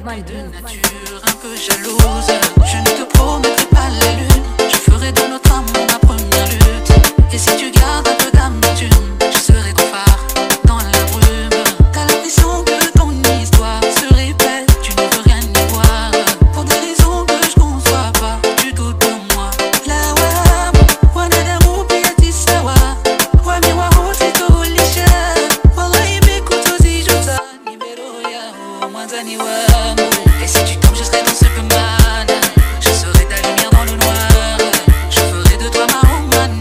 de nature un peu jalouse. Je ne te promettrai pas la lune, je ferai de notre amour ma première lutte. Et si tu gardes un peu d'amertume, je serai ton phare dans la brume. T'as l'impression que ton histoire se répète, tu ne veux rien y voir. Pour des raisons que je conçois pas, tu doutes de moi. La wam, wanadamu pia tisawa. Wami wa hotito ulisha. Wallahi bekuto zijuta. Nimero yao, mwanzani wangu. Et si tu tombes, je serai ton Superman. Je serai ta lumière dans le noir. Je ferai de toi ma woman,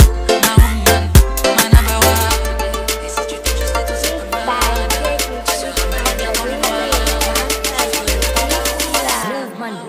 ma number one. Et si tu tombes, je serai ton Superman. Tu seras ma lumière dans le noir. Je ferai de toi ma woman.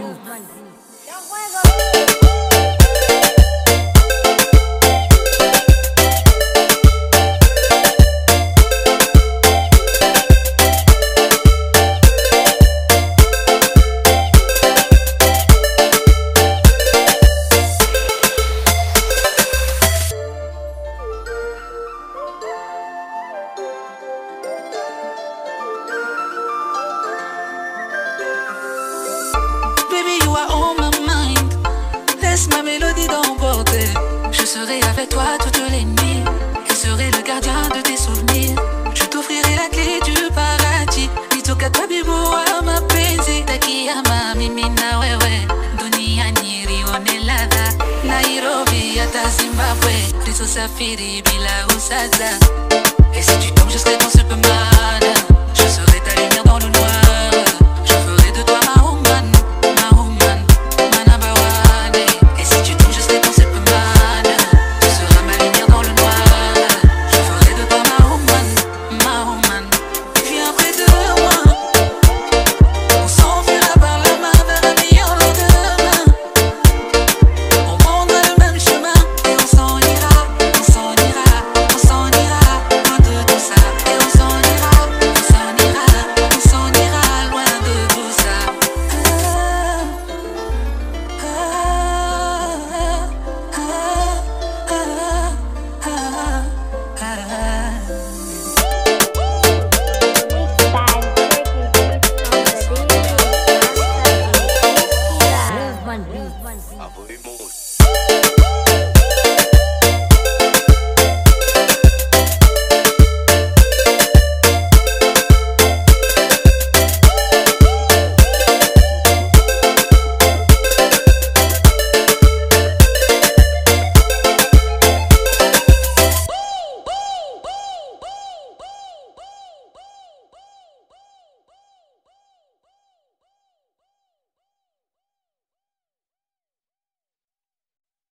Baby, you are on my mind. Laisse ma mélodie d'emporter. Je serai avec toi toutes les nuits. Je serai le gardien de tes souvenirs. Je t'offrirai la clé du paradis. Nitoka tabibu wa mapenzi. Takiyama mimi na wewe. Dunia nirione ladha. Nairobi hata Zimbabwe. Tulisafiri bila usaza. Et si tu tombes, je serai ton super